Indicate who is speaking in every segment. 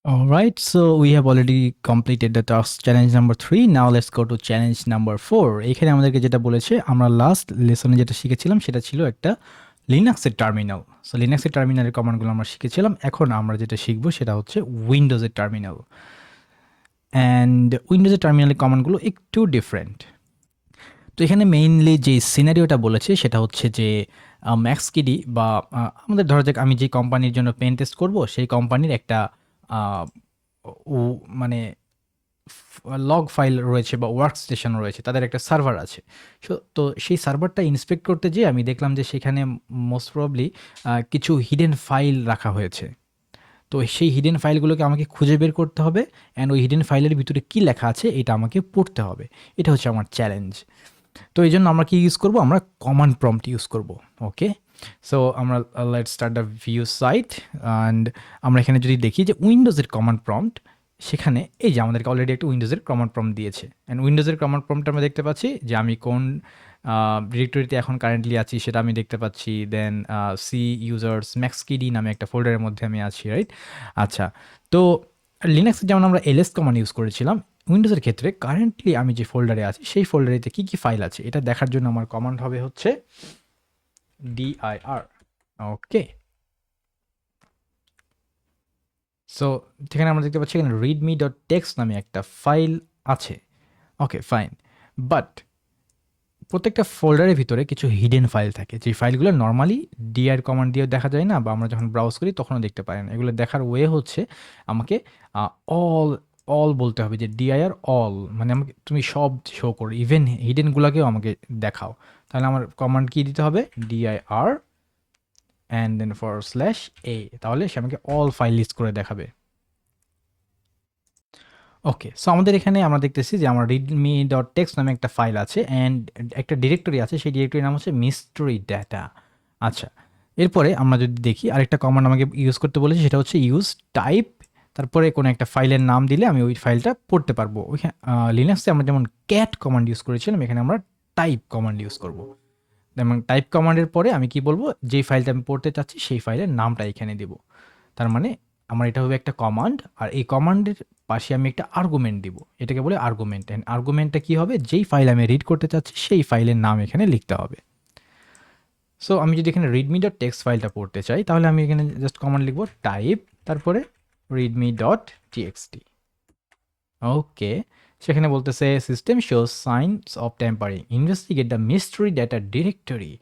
Speaker 1: All right, so we have already completed the task challenge number 3. Now let's go to challenge number 4. এখানে আমাদেরকে যেটা বলেছে, আমরা last লেসনে যেটা শিখেছিলাম সেটা ছিল একটা লিনাক্সের টার্মিনাল। সো লিনাক্সের টার্মিনালের কমান্ডগুলো আমরা শিখেছিলাম। এখন আমরা যেটা শিখবো সেটা হচ্ছে উইন্ডোজের টার্মিনাল। অ্যান্ড উইন্ডোজের টার্মিনালের কমান্ডগুলো একটু ডিফারেন্ট। তো এখানে মেইনলি যে সিনারিওটা বলেছে সেটা হচ্ছে যে ম্যাক্সকিডি বা আমাদের ধরা যাক আমি যে কোম্পানির জন্য পেন টেস্ট করব সেই কোম্পানির একটা আহ, মানে লগ ফাইল রয়েছে বা ওয়ার্ক স্টেশন রয়েছে, তাদের একটা সার্ভার আছে। তো সেই সার্ভারটা ইন্সপেক্ট করতে যেয়ে আমি দেখলাম যে সেখানে মোস্ট প্রবলি কিছু হিডেন ফাইল রাখা হয়েছে। তো সেই হিডেন ফাইলগুলোকে আমাকে খুঁজে বের করতে হবে, অ্যান্ড ওই হিডেন ফাইলের ভিতরে কী লেখা আছে এটা আমাকে পড়তে হবে। এটা হচ্ছে আমার চ্যালেঞ্জ। তো এই জন্য আমরা কি ইউজ করব, আমরা কমান্ড প্রম্পট ইউজ করব। ওকে, সো আমরা let start the view site. And আমরা এখানে যদি দেখি যে উইন্ডোজের কমান্ড প্রম্পট, সেখানে এই যে আমাদেরকে অলরেডি একটা উইন্ডোজের কমান্ড প্রম্পট দিয়েছে। অ্যান্ড উইন্ডোজের কমান্ড প্রম্পট আমরা দেখতে পাচ্ছি যে আমি কোন ডিরেক্টরিতে এখন কারেন্টলি আছি সেটা আমি দেখতে পাচ্ছি। দেন সি ইউজার্স ম্যাক্সকিডি নামে একটা ফোল্ডারের মধ্যে আমি আছি, রাইট? আচ্ছা, তো লিনাক্সে যেমন আমরা এলএস কমান্ড ইউজ করেছিলাম, উইন্ডোজের ক্ষেত্রে কারেন্টলি আমি যে ফোল্ডারে আছি সেই ফোল্ডারেতে কী কী ফাইল আছে এটা দেখার জন্য আমার কমান্ড হবে হচ্ছে dir। ওকে, সো যেখানে আমরা দেখতে পাচ্ছি এখানে রিডমি ডট টেক্সট নামে একটা ফাইল আছে। ওকে ফাইন, বাট প্রত্যেকটা ফোল্ডারের ভিতরে কিছু হিডেন ফাইল থাকে, যে ফাইলগুলো নর্মালি ডিআর কমান্ড দিয়ে দেখা যায় না, বা আমরা যখন ব্রাউজ করি তখনও দেখতে পাই না। এগুলো দেখার ওয়ে হচ্ছে আমাকে অল অল বলতে হবে, যে ডিআইআর অল, মানে আমাকে তুমি সব শো করো, ইভেন হিডেনগুলোকেও আমাকে দেখাও। তাহলে আমার কমান্ড কি দিতে হবে, ডিআইআর অ্যান্ড দেন /a, তাহলে সে আমাকে অল ফাইল লিস্ট করে দেখাবে। ওকে, সো আমাদের এখানে আমরা দেখতেছি যে আমার রিডমি ডট টেক্সট নামে একটা ফাইল আছে, অ্যান্ড একটা ডিরেক্টরি আছে, সেই ডিরেক্টরির নাম হচ্ছে মিস্ট্রি ডেটা। আচ্ছা, এরপরে আমরা যদি দেখি আরেকটা কমান্ড আমাকে ইউজ করতে বলেছে, সেটা হচ্ছে ইউজ টাইপ, তারপরে কোনো একটা ফাইলের নাম দিলে আমি ওই ফাইলটা পড়তে পারবো। ওইখানে লিনাক্সে আমরা যেমন ক্যাট কমান্ড ইউজ করেছিলাম, এখানে আমরা টাইপ কমান্ড ইউজ করব। এবং টাইপ কমান্ডের পরে আমি কি বলবো, যেই ফাইলটা আমি পড়তে চাচ্ছি সেই ফাইলের নামটা এখানে দেব। তার মানে আমার এটা হবে একটা কমান্ড, আর এই কমান্ডের পাশে আমি একটা আর্গুমেন্ট দিব, এটাকে বলে আর্গুমেন্ট। অ্যান্ড আর্গুমেন্টটা কি হবে, যেই ফাইল আমি রিড করতে চাচ্ছি সেই ফাইলের নাম এখানে লিখতে হবে। সো আমি যদি এখানে রিডমি ডট টেক্সট ফাইলটা পড়তে চাই, তাহলে আমি এখানে জাস্ট কমান্ড লিখবো টাইপ, তারপরে রিডমি ডট টিএক্সটি। ওকে, সেখানে বলতেছে system shows signs of tampering, investigate the mystery data directory.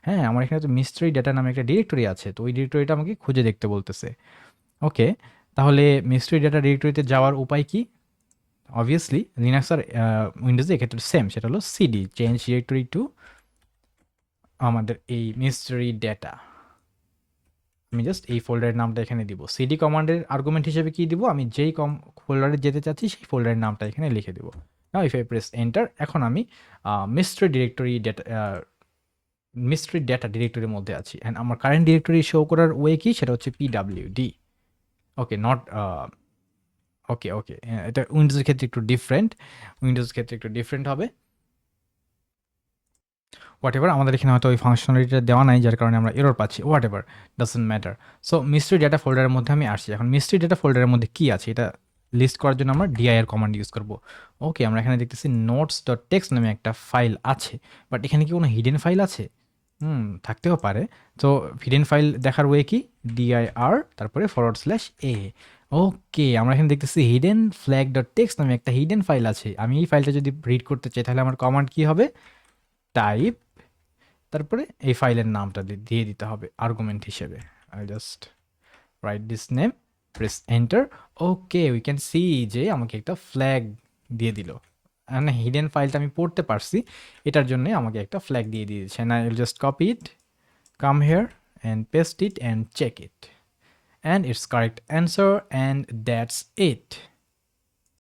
Speaker 1: হ্যাঁ, আমার এখানে তো মিস্ট্রি ডেটা নামে একটা ডিরেক্টরি আছে, তো ওই ডিরেক্টরিটা আমাকে খুঁজে দেখতে বলতেছে। ওকে, তাহলে মিস্ট্রি ডেটা ডিরেক্টরিতে যাওয়ার উপায় কি? অবভিয়াসলি লিনাক্স আর উইন্ডোজে এক্ষেত্রে সেম, সেটা হলো সিডি, চেঞ্জ ডিরেক্টরি টু আমাদের এই মিস্ট্রি ডেটা। আমি জাস্ট এই ফোল্ডারের নামটা এখানে দিব। সিডি কমান্ডের আর্গুমেন্ট হিসেবে কি দিব, আমি যেই ফোল্ডারে যেতে চাচ্ছি সেই ফোল্ডারের নামটা এখানে লিখে দিব। নাও ইফ আই প্রেস এন্টার, এখন আমি mystery directory data mystery data ডিরেক্টরির মধ্যে আছি। অ্যান্ড আমার কারেন্ট ডিরেক্টরি শো করার ওয়ে কি, সেটা হচ্ছে পিডাব্লিউডি। ওকে, নট ওকে ওকে, এটা উইন্ডোজের ক্ষেত্রে একটু ডিফারেন্ট, উইন্ডোজের ক্ষেত্রে একটু ডিফারেন্ট হবে। হোয়াট এভার, আমাদের এখানে হয়তো ওই ফাংশনালিটিটা দেওয়া নাই, যার কারণে আমরা এরর পাচ্ছি। Whatever, doesn't matter. So mystery data ফোল্ডারের মধ্যে আমি আসছি। এখন মিস্ট্রি ডেটা ফোল্ডারের মধ্যে কী আছে এটা লিস্ট করার জন্য আমরা ডিআইআর কমান্ড ইউজ করব। ওকে, আমরা এখানে দেখতেছি নোটস ডট টেক্সট নামে একটা ফাইল আছে, বাট এখানে কি কোনো হিডেন ফাইল আছে? থাকতেও পারে। তো হিডেন ফাইল দেখার ওয়ে কি, ডিআইআর তারপরে /a। ওকে, আমরা এখানে দেখতেছি হিডেন ফ্ল্যাগ ডট টেক্সট নামে একটা হিডেন ফাইল আছে। আমি এই ফাইলটা যদি রিড করতে চাই, তাহলে আমার কমান্ড কি হবে, টাইপ, তারপরে এই ফাইলের নামটা দিয়ে দিতে হবে আর্গুমেন্ট হিসেবে। I just right this name, press enter. Okay, we can see যে আমাকে একটা ফ্ল্যাগ দিয়ে দিল, মানে হিডেন ফাইলটা আমি পড়তে পারছি, এটার জন্য আমাকে একটা ফ্ল্যাগ দিয়ে দিয়েছে। না, I will just copy it, come here and paste it and check it, and it's correct answer, and that's it.